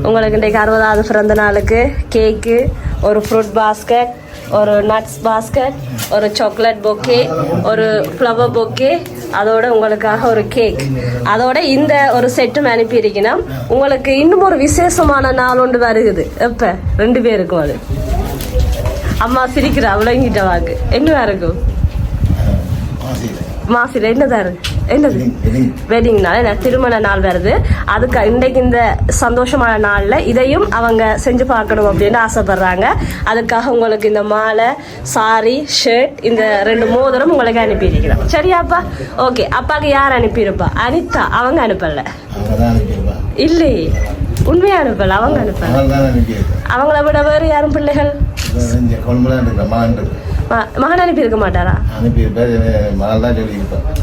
உங்களுக்கு இன்றைக்கு 60வது பிறந்த நாளுக்கு கேக்கு, ஒரு ஃப்ரூட் பாஸ்கெட், ஒரு நட்ஸ் பாஸ்கெட், ஒரு சாக்லேட் பொக்கே, ஒரு ஃப்ளவர் பொக்கே, அதோட உங்களுக்காக ஒரு கேக், அதோட இந்த ஒரு செட்டும் அனுப்பியிருக்கணும். உங்களுக்கு இன்னும் ஒரு விசேஷமான நாள் ஒன்று வருகுது. எப்போ 2 பேருக்கும் அது அம்மா சிரிக்கிறா விளங்கிட்ட வாக்கு என்ன இருக்கும் மாசில என்னது வெட்டிங் நாள், திருமண நாள் வருது. அதுக்கு இன்றைக்கு இந்த சந்தோஷமான நாள்ல இதையும் அவங்க செஞ்சு பார்க்கணும் அப்படின்னு ஆசைப்படுறாங்க. அதுக்காக உங்களுக்கு இந்த மாலை, சாரி, ஷர்ட், இந்த 2 மோதிரம் உங்களுக்கு அனுப்பியிருக்கிறோம். சரியாப்பா? ஓகே. அப்பாவுக்கு யார் அனுப்பியிருப்பா? அனிதா. அவங்க அனுப்பல இல்லையே, உண்மையா அனுப்பல, அவங்க அனுப்பல. அவங்கள விட வேறு யாரும் பிள்ளைகள் மகன் அனுப்பியிருக்க மாட்டாரா?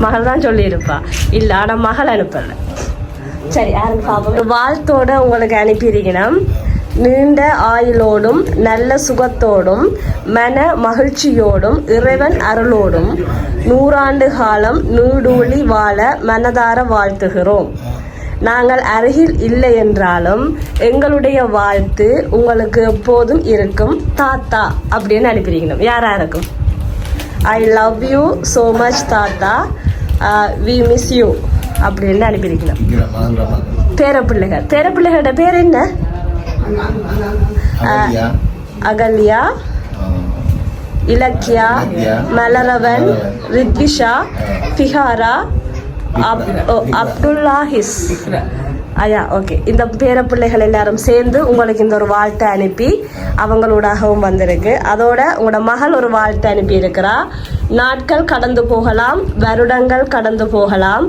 மகள் தான் சொல்லியிருப்பா. இல்ல, ஆனா மகள் அனுப்பல. சரி, வாழ்த்தோட உங்களுக்கு அனுப்பியிருக்கணும். நீண்ட ஆயுளோடும் நல்ல சுகத்தோடும் மன மகிழ்ச்சியோடும் இறைவன் அருளோடும் 100 ஆண்டு காலம் நீடூழி வாழ மனதார வாழ்த்துகிறோம். நாங்கள் அருகில் இல்லை என்றாலும் எங்களுடைய வாழ்த்து உங்களுக்கு எப்போதும் இருக்கும் தாத்தா அப்படின்னு அனுப்பியிருக்கணும். யாரா இருக்கும்? I love you so much தாத்தா, வி மிஸ் யூ அப்படின்னு அனுப்பியிருக்கணும். பேரப்பிள்ளைகளோட பேர் என்ன? அகல்யா, இலக்கியா, மலரவன், ரித்விஷா, பிஹாரா, அப்துல்லாஹிஸ். ஐயா, ஓகே. இந்த பேர பிள்ளைகள் எல்லாரும் சேர்ந்து உங்களுக்கு இந்த ஒரு வாழ்த்தை அனுப்பி அவங்களோடாகவும் வந்திருக்கு. அதோட உங்களோட மகள் ஒரு வாழ்த்தை அனுப்பி இருக்கிறா. நாட்கள் கடந்து போகலாம், வருடங்கள் கடந்து போகலாம்,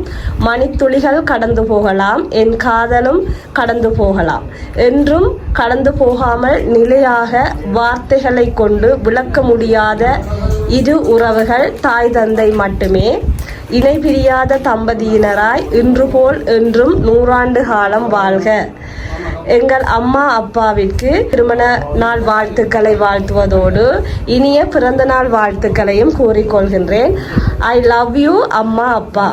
மணித்துளிகள் கடந்து போகலாம், என் காதலும் கடந்து போகலாம், என்றும் கடந்து போகாமல் நிலையாக வார்த்தைகளை கொண்டு விளக்க முடியாத 2 உறவுகள் தாய் தந்தை மட்டுமே. இணை பிரியாத தம்பதியினராய் இன்று போல் என்றும் 100 ஆண்டு காலம் வாழ்க. எங்கள் அம்மா அப்பாவிற்கு திருமண நாள் வாழ்த்துக்களை வாழ்த்துவதோடு இனிய பிறந்த நாள் வாழ்த்துக்களையும் கூறிக்கொள்கின்றேன். ஐ லவ் யூ அம்மா அப்பா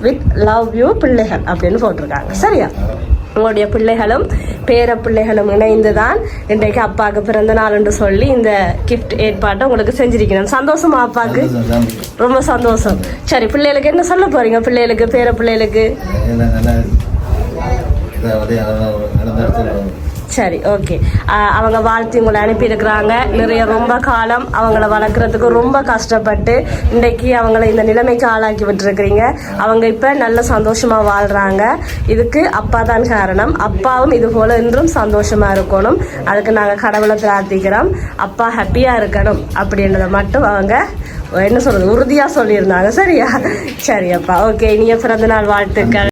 வித் லவ் யூ பிள்ளைகள் அப்படின்னு போட்டிருக்காங்க. சரியா? உங்களுடைய பிள்ளைகளும் பேர பிள்ளைகளும் இணைந்துதான் இன்றைக்கு அப்பாவுக்கு பிறந்த நாள் என்று சொல்லி இந்த கிஃப்ட் ஏற்பாட்டை உங்களுக்கு செஞ்சிருக்கணும். சந்தோஷமா அப்பாவுக்கு? ரொம்ப சந்தோஷம். சரி, பிள்ளைகளுக்கு என்ன சொல்ல போறீங்க? பிள்ளைகளுக்கு, பேர பிள்ளைகளுக்கு? சரி, ஓகே. அவங்க வாழ்த்து உங்களை அனுப்பியிருக்கிறாங்க. நிறைய ரொம்ப காலம் அவங்கள வளர்க்குறதுக்கு ரொம்ப கஷ்டப்பட்டு இன்றைக்கு அவங்கள இந்த நிலைமைக்கு ஆளாக்கி விட்டுருக்கிறீங்க. அவங்க இப்போ நல்ல சந்தோஷமாக வாழ்கிறாங்க. இதுக்கு அப்பா தான் காரணம். அப்பாவும் இது போல் என்றும் சந்தோஷமாக இருக்கணும். அதுக்கு நாங்கள் கடவுளை பிரார்த்திக்கிறோம். அப்பா ஹாப்பியாக இருக்கணும் அப்படின்றத மட்டும் அவங்க என்ன சொல்கிறது உறுதியாக சொல்லியிருந்தாங்க. சரியா? சரி அப்பா, ஓகே. இனிய பிறந்தநாள் வாழ்த்துக்கள்.